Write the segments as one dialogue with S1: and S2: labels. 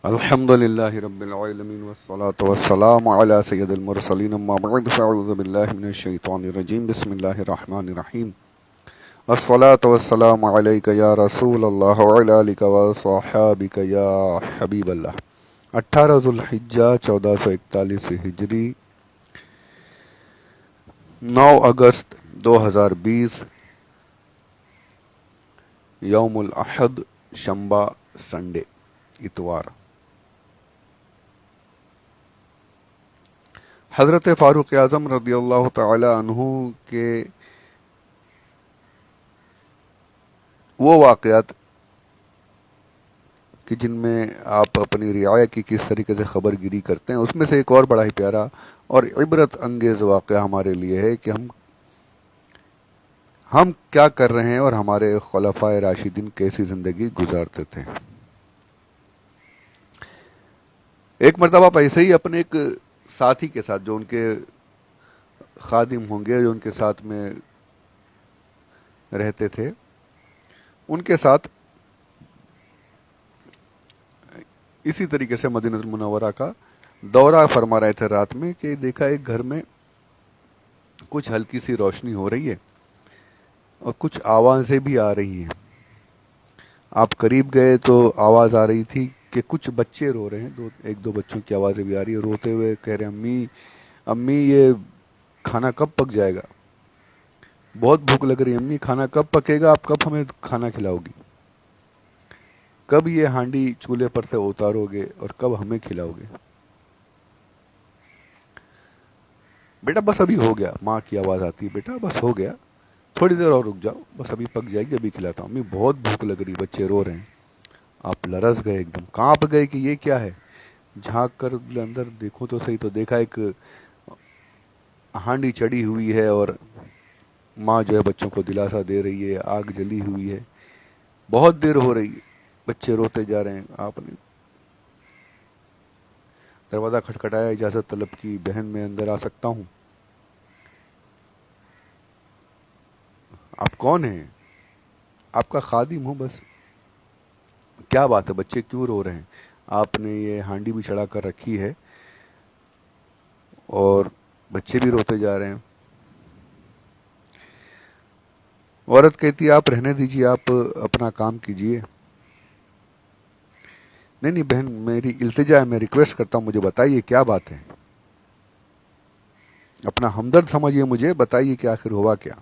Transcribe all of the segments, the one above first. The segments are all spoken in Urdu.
S1: الحمد للہ رب العالمین والصلاة والسلام علی سید المرسلین اما بعد فاعوذ باللہ من الشیطان الرجیم بسم اللہ الرحمن الرحیم الصلاة والسلام علیک یا رسول اللہ وعلی آلک وصحابک یا حبیب اللہ۔ 18 ذوالحجہ 1441 ہجری، 9 اگست 2020، یوم الاحد، شنبہ، سنڈے، اتوار۔ حضرت فاروق اعظم رضی اللہ تعالی عنہ کے وہ واقعات کہ جن میں آپ اپنی رعایا کی کس طریقے سے خبر گیری کرتے ہیں، اس میں سے ایک اور بڑا ہی پیارا اور عبرت انگیز واقعہ ہمارے لیے ہے کہ ہم کیا کر رہے ہیں اور ہمارے خلفائے راشدین کیسی زندگی گزارتے تھے۔ ایک مرتبہ آپ ایسے ہی اپنے ایک ساتھی کے ساتھ، جو ان کے خادم ہوں گے، جو ان کے ساتھ میں رہتے تھے، ان کے ساتھ اسی طریقے سے مدینہ المنورہ کا دورہ فرما رہے تھے رات میں، کہ دیکھا ایک گھر میں کچھ ہلکی سی روشنی ہو رہی ہے اور کچھ آوازیں بھی آ رہی ہیں۔ آپ قریب گئے تو آواز آ رہی تھی کہ کچھ بچے رو رہے ہیں، ایک دو بچوں کی آوازیں بھی آ رہی ہیں، روتے ہوئے کہہ رہے ہیں امی امی یہ کھانا کب پک جائے گا، بہت بھوک لگ رہی ہے امی، کھانا کب پکے گا، آپ کب ہمیں کھانا کھلاؤ گی، کب یہ ہانڈی چولہے پر سے اتارو گے اور کب ہمیں کھلاؤ گے۔ بیٹا بس ابھی ہو گیا، ماں کی آواز آتی ہے، بیٹا بس ہو گیا، تھوڑی دیر اور رک جاؤ، بس ابھی پک جائے گی، ابھی کھلاتا ہوں، امی بہت بھوک لگ رہی، بچے رو رہے ہیں۔ آپ لرز گئے، ایک دم کانپ گئے کہ یہ کیا ہے۔ جھانک کر اندر دیکھو تو صحیح، تو دیکھا ایک ہانڈی چڑھی ہوئی ہے اور ماں جو ہے بچوں کو دلاسا دے رہی ہے، آگ جلی ہوئی ہے، بہت دیر ہو رہی ہے، بچے روتے جا رہے ہیں۔ آپ نے دروازہ کھٹکھٹایا، اجازت طلب کی، بہن میں اندر آ سکتا ہوں؟ آپ کون ہیں؟ آپ کا خادم ہوں، بس کیا بات ہے، بچے کیوں رو رہے ہیں؟ آپ نے یہ ہانڈی بھی چڑھا کر رکھی ہے اور بچے بھی روتے جا رہے ہیں۔ عورت کہتی ہے آپ رہنے دیجیے، آپ اپنا کام کیجیے۔ نہیں بہن، میری التجا ہے، میں ریکویسٹ کرتا ہوں، مجھے بتائیے کیا بات ہے، اپنا ہمدرد سمجھیے، مجھے بتائیے کہ آخر ہوا کیا۔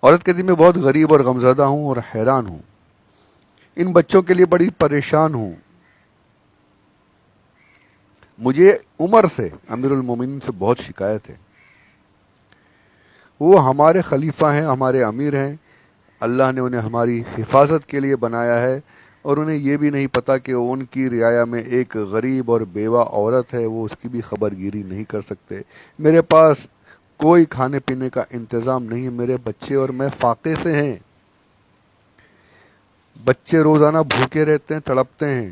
S1: عورت کہتی میں بہت غریب اور غمزدہ ہوں اور حیران ہوں، ان بچوں کے لیے بڑی پریشان ہوں، مجھے عمر سے، امیر المومنین سے بہت شکایت ہے، وہ ہمارے خلیفہ ہیں، ہمارے امیر ہیں، اللہ نے انہیں ہماری حفاظت کے لیے بنایا ہے، اور انہیں یہ بھی نہیں پتا کہ ان کی رعایا میں ایک غریب اور بیوہ عورت ہے، وہ اس کی بھی خبر گیری نہیں کر سکتے۔ میرے پاس کوئی کھانے پینے کا انتظام نہیں ہے، میرے بچے اور میں فاقے سے ہیں، بچے روزانہ بھوکے رہتے ہیں، تڑپتے ہیں۔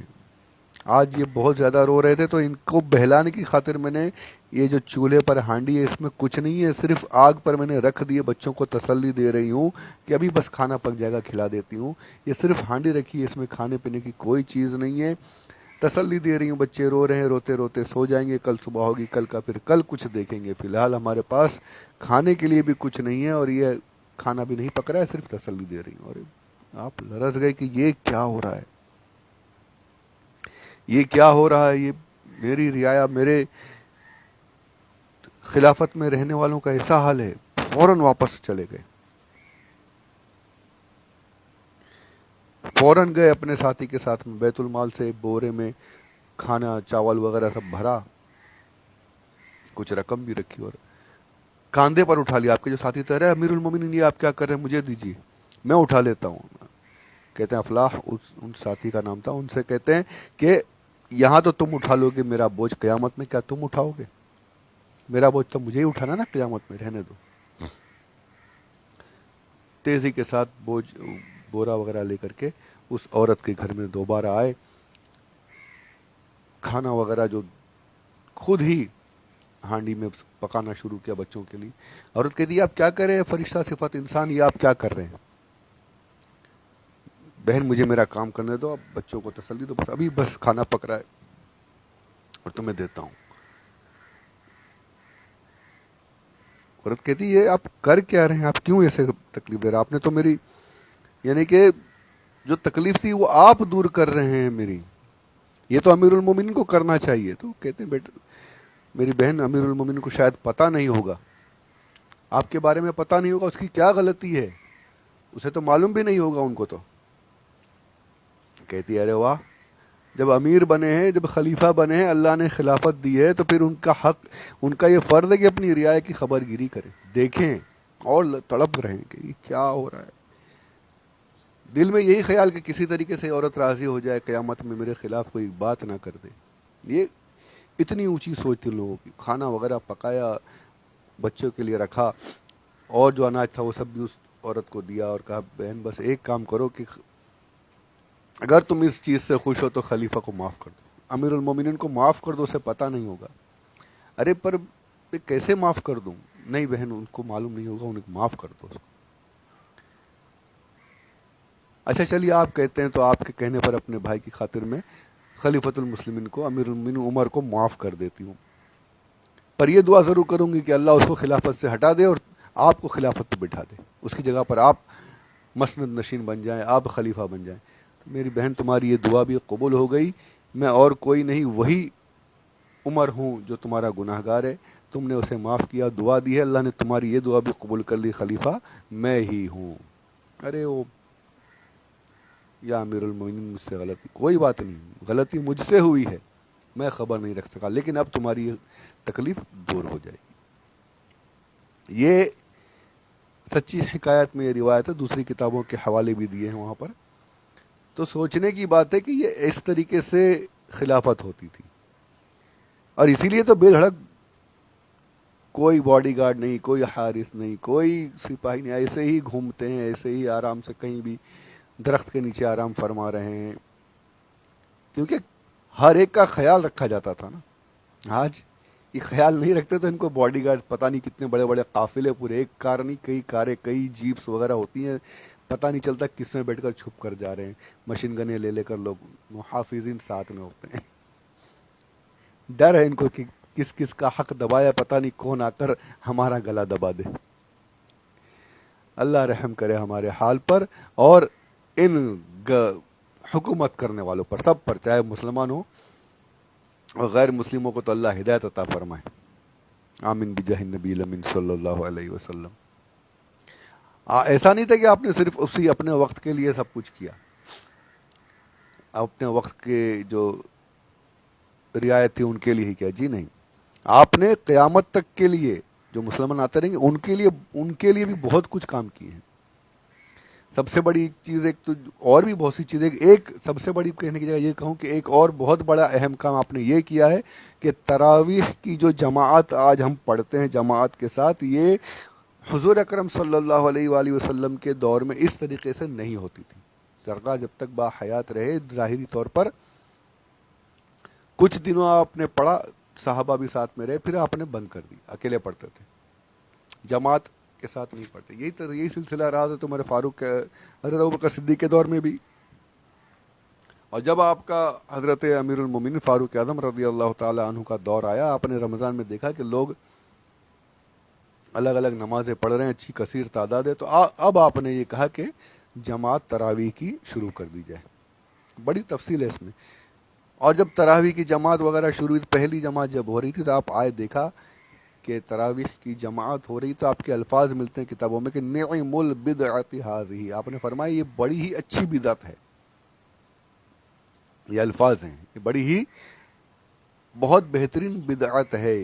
S1: آج یہ بہت زیادہ رو رہے تھے تو ان کو بہلانے کی خاطر میں نے یہ جو چولہے پر ہانڈی ہے، اس میں کچھ نہیں ہے، صرف آگ پر میں نے رکھ دیے، بچوں کو تسلی دے رہی ہوں کہ ابھی بس کھانا پک جائے گا، کھلا دیتی ہوں، یہ صرف ہانڈی رکھی ہے، اس میں کھانے پینے کی کوئی چیز نہیں ہے، تسلی دے رہی ہوں، بچے رو رہے ہیں، روتے روتے سو جائیں گے، کل صبح ہوگی، کل کا پھر کل کچھ دیکھیں گے، فی الحال ہمارے پاس کھانے کے لیے بھی کچھ نہیں ہے، اور یہ کھانا بھی نہیں پک رہا ہے، صرف تسلی دے رہی ہوں۔ اور آپ لرز گئے کہ یہ کیا ہو رہا ہے، یہ کیا ہو رہا ہے، یہ میری رعایا، میرے خلافت میں رہنے والوں کا ایسا حال ہے۔ فوراً واپس چلے گئے، فوراً گئے اپنے ساتھی کے ساتھ میں، بیت المال سے بورے میں کھانا، چاول وغیرہ سب بھرا، کچھ رقم بھی رکھی اور کاندھے پر اٹھا لیا۔ آپ کے جو ساتھی تھے، ارے امیر المومنین یہ آپ کیا کر رہے ہیں، مجھے دیجیے، میں اٹھا لیتا ہوں۔ کہتے ہیں افلاح، ان ساتھی کا نام تھا، ان سے کہتے ہیں کہ یہاں تو تم اٹھا لو گے میرا بوجھ، قیامت میں کیا تم اٹھاؤ گے؟ میرا بوجھ تو مجھے ہی اٹھانا نا قیامت میں، رہنے دو۔ تیزی کے ساتھ بورا وغیرہ لے کر کے اس عورت کے گھر میں دوبارہ آئے، کھانا وغیرہ جو خود ہی ہانڈی میں پکانا شروع کیا بچوں کے لیے۔ عورت کہتی ہے آپ کیا کر رہے ہیں، فرشتہ صفت انسان، یہ آپ کیا کر رہے ہیں؟ بہن مجھے میرا کام کرنے دو، اب بچوں کو تسلی دو، بس ابھی بس کھانا پک رہا ہے اور تمہیں دیتا ہوں. عورت کہتی ہے آپ کر کیا رہے ہیں، آپ کیوں ایسے تکلیف دے رہے ہیں، آپ نے تو میری، یعنی کہ جو تکلیف تھی وہ آپ دور کر رہے ہیں میری، یہ تو امیر المومنین کو کرنا چاہیے. تو کہتے ہیں بیٹا میری بہن، امیر المومنین کو شاید پتہ نہیں ہوگا، آپ کے بارے میں پتہ نہیں ہوگا اس کی کیا غلطی ہے، اسے تو معلوم بھی نہیں ہوگا ان کو. تو کہتی ہے ارے واہ، جب امیر بنے ہیں، جب خلیفہ بنے ہیں، اللہ نے خلافت دی ہے، تو پھر ان کا حق، ان کا یہ فرض ہے کہ اپنی رعایا کی خبر گیری کریں، دیکھیں اور تڑپ رہیں کہ یہ کیا ہو رہا ہے. دل میں یہی خیال کہ کسی طریقے سے عورت راضی ہو جائے، قیامت میں میرے خلاف کوئی بات نہ کر دے. یہ اتنی اونچی سوچ تھی لوگوں کی. کھانا وغیرہ پکایا، بچوں کے لیے رکھا، اور جو اناج تھا وہ سب بھی اس عورت کو دیا، اور کہا بہن بس ایک کام کرو کہ اگر تم اس چیز سے خوش ہو تو خلیفہ کو معاف کر دو، امیر المومنین کو معاف کر دو، اسے پتہ نہیں ہوگا. ارے پر کیسے معاف کر دوں؟ نہیں بہن ان کو معلوم نہیں ہوگا، انہیں معاف کر دو اس کو. اچھا چلیے آپ کہتے ہیں تو آپ کے کہنے پر اپنے بھائی کی خاطر میں خلیفۃ المسلمین کو، امیر المومنین عمر کو معاف کر دیتی ہوں، پر یہ دعا ضرور کروں گی کہ اللہ اس کو خلافت سے ہٹا دے اور آپ کو خلافت پہ بٹھا دے، اس کی جگہ پر آپ مسند نشین بن جائیں، آپ خلیفہ بن جائیں. تو میری بہن تمہاری یہ دعا بھی قبول ہو گئی، میں اور کوئی نہیں، وہی عمر ہوں جو تمہارا گناہ گار ہے، تم نے اسے معاف کیا، دعا دی ہے، اللہ نے تمہاری یہ دعا بھی قبول کر لی، خلیفہ میں ہی ہوں. ارے وہ یا امیر المومنین مجھ سے غلطی، کوئی بات نہیں، غلطی مجھ سے ہوئی ہے، میں خبر نہیں رکھ سکا، لیکن اب تمہاری یہ تکلیف دور ہو جائے گی. یہ سچی حکایت میں یہ روایت ہے، دوسری کتابوں کے حوالے بھی دیے ہیں وہاں پر. تو سوچنے کی بات ہے کہ یہ اس طریقے سے خلافت ہوتی تھی، اور اسی لیے تو بے دھڑک کوئی باڈی گارڈ نہیں، کوئی حارس نہیں، کوئی سپاہی نہیں، ایسے ہی گھومتے ہیں، ایسے ہی آرام سے کہیں بھی درخت کے نیچے آرام فرما رہے ہیں، کیونکہ ہر ایک کا خیال رکھا جاتا تھا نا. آج یہ خیال نہیں رکھتے تو ان کو باڈی گارڈ پتہ نہیں کتنے بڑے بڑے قافلے، پورے ایک کار نہیں کئی کاریں، کئی جیپس وغیرہ ہوتی ہیں، پتہ نہیں چلتا کس میں بیٹھ کر چھپ کر جا رہے ہیں، مشین گنیں لے لے کر لوگ محافظین ساتھ میں ہوتے ہیں. ڈر ہے ان کو کہ کس کس کا حق دبایا، پتہ نہیں کون آ کر ہمارا گلا دبا دے. اللہ رحم کرے ہمارے حال پر، اور ان حکومت کرنے والوں پر، سب پر، چاہے مسلمان ہو اور غیر مسلموں کو، تو اللہ ہدایت عطا فرمائے. آمین بجاہ النبی الامین صلی اللہ علیہ وسلم. ایسا نہیں تھا کہ آپ نے صرف اسی اپنے وقت کے لیے سب کچھ کیا، اپنے وقت کے جو رعایت تھی ان کے لیے ہی کیا، جی نہیں، آپ نے قیامت تک کے لیے جو مسلمان آتے رہیں گے ان کے لیے بھی بہت کچھ کام کیے ہیں. سب سے بڑی چیز ایک تو، اور بھی بہت سی چیزیں، ایک سب سے بڑی کہنے کی جگہ یہ کہوں کہ ایک اور بہت بڑا اہم کام آپ نے یہ کیا ہے کہ تراویح کی جو جماعت آج ہم پڑھتے ہیں جماعت کے ساتھ، یہ حضور اکرم صلی اللہ علیہ وآلہ وسلم کے دور میں اس طریقے سے نہیں ہوتی تھی. سرکار جب تک با حیات رہے، ظاہری طور پر کچھ دنوں آپ نے پڑھا، صحابہ بھی ساتھ میں رہے، پھر آپ نے بند کر دی، اکیلے پڑھتے تھے، جماعت کے ساتھ نہیں پڑھتے. یہی سلسلہ رہا تھا تمہارے فاروق حضرت ابوبکر صدیق کے دور میں بھی. اور جب آپ کا حضرت امیر المومنین فاروق اعظم رضی اللہ تعالی عنہ کا دور آیا، آپ نے رمضان میں دیکھا کہ لوگ الگ الگ نمازیں پڑھ رہے ہیں، اچھی کثیر تعداد ہے، تو اب آپ نے یہ کہا کہ جماعت تراویح کی شروع کر دی جائے. بڑی تفصیل ہے اس میں. اور جب تراویح کی جماعت وغیرہ شروع ہوئی، پہلی جماعت جب ہو رہی تھی تو آپ آئے دیکھا کہ تراویح کی جماعت ہو رہی، تو آپ کے الفاظ ملتے ہیں کتابوں میں کہ نعم البدعۃ ھذہ، آپ نے فرمایا یہ بڑی ہی اچھی بدعت ہے. یہ الفاظ ہیں، یہ بڑی ہی بہت بہترین بدعت ہے.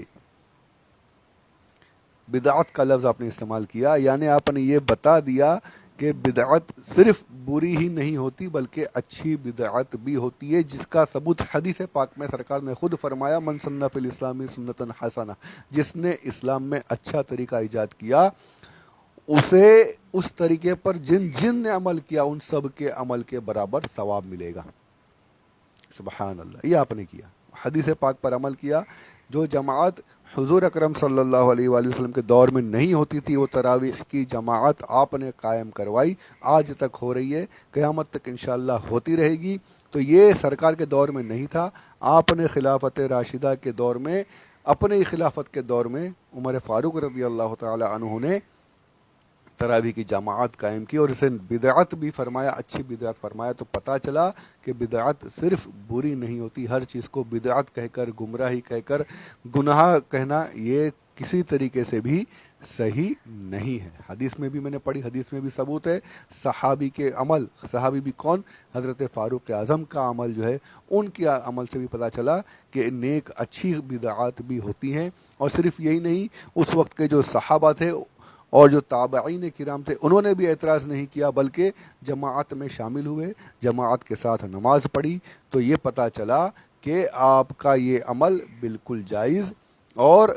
S1: بدعت کا لفظ آپ نے استعمال کیا، یعنی آپ نے یہ بتا دیا کہ بدعت صرف بری ہی نہیں ہوتی بلکہ اچھی بدعت بھی ہوتی ہے، جس کا ثبوت حدیث پاک میں سرکار نے خود فرمایا، من سن فی الاسلام سنتا حسنہ، جس نے اسلام میں اچھا طریقہ ایجاد کیا، اسے اس طریقے پر جن جن نے عمل کیا ان سب کے عمل کے برابر ثواب ملے گا. سبحان اللہ. یہ آپ نے کیا، حدیث پاک پر عمل کیا، جو جماعت حضور اکرم صلی اللہ علیہ وآلہ وسلم کے دور میں نہیں ہوتی تھی، وہ تراویح کی جماعت آپ نے قائم کروائی، آج تک ہو رہی ہے، قیامت تک انشاءاللہ ہوتی رہے گی۔ تو یہ سرکار کے دور میں نہیں تھا، آپ نے خلافت راشدہ کے دور میں، اپنے خلافت کے دور میں عمر فاروق رضی اللہ تعالی عنہ نے تراویح کی جماعت قائم کی اور اسے بدعت بھی فرمایا، اچھی بدعت فرمایا۔ تو پتہ چلا کہ بدعت صرف بری نہیں ہوتی، ہر چیز کو بدعت کہہ کر، گمراہی کہہ کر، گناہ کہنا یہ کسی طریقے سے بھی صحیح نہیں ہے۔ حدیث میں بھی میں نے پڑھی، حدیث میں بھی ثبوت ہے، صحابی کے عمل، صحابی بھی کون؟ حضرت فاروق اعظم کا عمل جو ہے، ان کے عمل سے بھی پتہ چلا کہ نیک اچھی بدعات بھی ہوتی ہیں۔ اور صرف یہی نہیں، اس وقت کے جو صحابہ تھے اور جو تابعین کرام تھے، انہوں نے بھی اعتراض نہیں کیا، بلکہ جماعت میں شامل ہوئے، جماعت کے ساتھ نماز پڑھی۔ تو یہ پتہ چلا کہ آپ کا یہ عمل بالکل جائز اور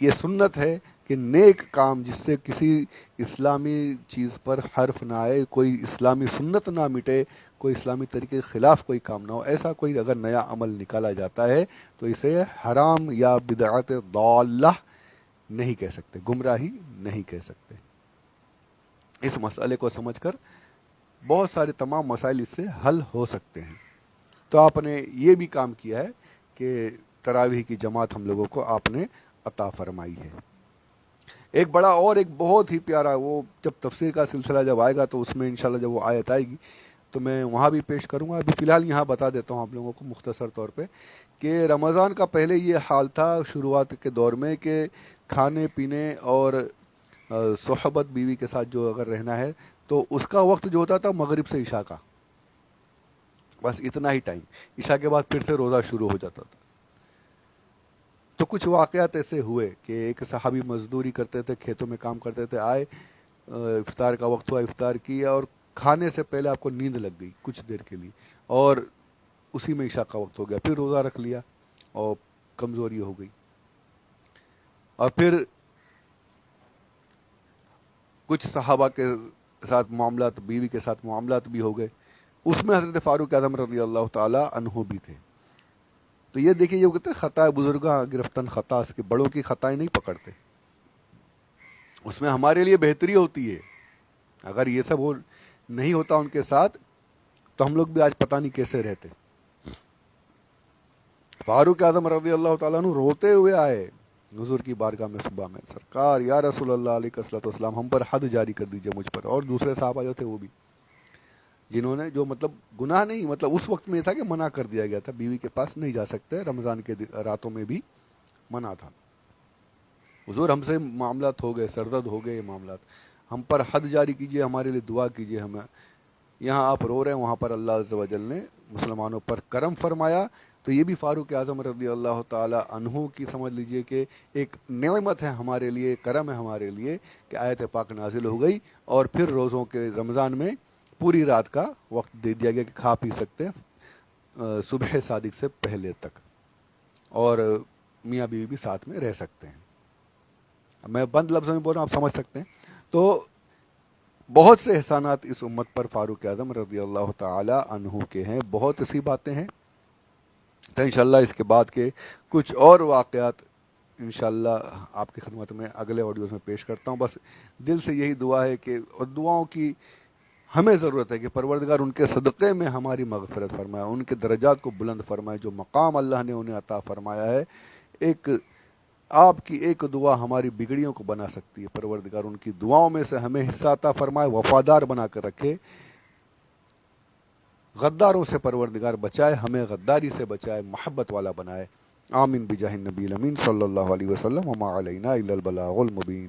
S1: یہ سنت ہے کہ نیک کام جس سے کسی اسلامی چیز پر حرف نہ آئے، کوئی اسلامی سنت نہ مٹے، کوئی اسلامی طریقے کے خلاف کوئی کام نہ ہو، ایسا کوئی اگر نیا عمل نکالا جاتا ہے تو اسے حرام یا بدعت ضالہ نہیں کہہ سکتے، گمراہی نہیں کہہ سکتے۔ اس مسئلے کو سمجھ کر بہت سارے تمام مسائل اس سے حل ہو سکتے ہیں۔ تو آپ نے یہ بھی کام کیا ہے کہ تراویح کی جماعت ہم لوگوں کو آپ نے عطا فرمائی ہے۔ ایک بڑا اور ایک بہت ہی پیارا، وہ جب تفسیر کا سلسلہ جب آئے گا تو اس میں انشاءاللہ جب وہ آیت آئے گی تو میں وہاں بھی پیش کروں گا۔ ابھی فی الحال یہاں بتا دیتا ہوں آپ لوگوں کو مختصر طور پہ کہ رمضان کا پہلے یہ حال تھا شروعات کے دور میں کہ کھانے پینے اور صحبت بیوی کے ساتھ جو اگر رہنا ہے تو اس کا وقت جو ہوتا تھا مغرب سے عشاء کا، بس اتنا ہی ٹائم، عشاء کے بعد پھر سے روزہ شروع ہو جاتا تھا۔ تو کچھ واقعات ایسے ہوئے کہ ایک صحابی مزدوری کرتے تھے، کھیتوں میں کام کرتے تھے، آئے افطار کا وقت ہوا، افطار کیا اور کھانے سے پہلے آپ کو نیند لگ گئی کچھ دیر کے لیے اور اسی میں عشاء کا وقت ہو گیا، پھر روزہ رکھ لیا اور کمزوری ہو گئی۔ اور پھر کچھ صحابہ کے ساتھ معاملات، بیوی کے ساتھ معاملات بھی ہو گئے، اس میں حضرت فاروق اعظم رضی اللہ تعالی عنہ بھی تھے۔ تو یہ دیکھیں، یہ کہتے ہیں خطا بزرگاں گرفتن خطا، اس کے بڑوں کی خطائیں نہیں پکڑتے، اس میں ہمارے لیے بہتری ہوتی ہے۔ اگر یہ سب نہیں ہوتا ان کے ساتھ تو ہم لوگ بھی آج پتہ نہیں کیسے رہتے۔ فاروق اعظم رضی اللہ تعالیٰ عنہ روتے ہوئے آئے حضور کی بارگاہ میں صبح میں، سرکار یا رسول اللہ علیہ الصلوۃ والسلام، ہم پر حد جاری کر دیجئے مجھ پر، اور دوسرے صحابہ جو تھے وہ بھی، جنہوں نے جو مطلب گناہ نہیں، مطلب اس وقت میں یہ تھا کہ منع کر دیا گیا تھا، بیوی کے پاس نہیں جا سکتے، رمضان کے راتوں میں بھی منع تھا۔ حضور ہم سے معاملات ہو گئے، سرزد ہو گئے یہ معاملات، ہم پر حد جاری کیجئے، ہمارے لیے دعا کیجئے۔ ہمیں یہاں آپ رو رہے ہیں، وہاں پر اللہ عز و جل نے مسلمانوں پر کرم فرمایا۔ تو یہ بھی فاروق اعظم رضی اللہ تعالی عنہ کی سمجھ لیجئے کہ ایک نعمت ہے ہمارے لیے، کرم ہے ہمارے لیے کہ آیت پاک نازل ہو گئی اور پھر روزوں کے رمضان میں پوری رات کا وقت دے دیا گیا کہ کھا پی سکتے ہیں صبح صادق سے پہلے تک، اور میاں بیوی بھی ساتھ میں رہ سکتے ہیں۔ میں بند لفظوں میں بول رہا ہوں، آپ سمجھ سکتے ہیں۔ تو بہت سے احسانات اس امت پر فاروق اعظم رضی اللہ تعالی عنہ کے ہیں، بہت سی باتیں ہیں۔ تو انشاءاللہ اس کے بعد کے کچھ اور واقعات انشاءاللہ آپ کی خدمت میں اگلے آڈیوز میں پیش کرتا ہوں۔ بس دل سے یہی دعا ہے کہ، اور دعاؤں کی ہمیں ضرورت ہے کہ پروردگار ان کے صدقے میں ہماری مغفرت فرمائے، ان کے درجات کو بلند فرمائے، جو مقام اللہ نے انہیں عطا فرمایا ہے۔ ایک آپ کی ایک دعا ہماری بگڑیوں کو بنا سکتی ہے، پروردگار ان کی دعاؤں میں سے ہمیں حصہ عطا فرمائے، وفادار بنا کر رکھے، غداروں سے پروردگار بچائے، ہمیں غداری سے بچائے، محبت والا بنائے۔ آمین بجاہ النبی الامین صلی اللہ علیہ وسلم، وما علینا الا البلاغ المبین۔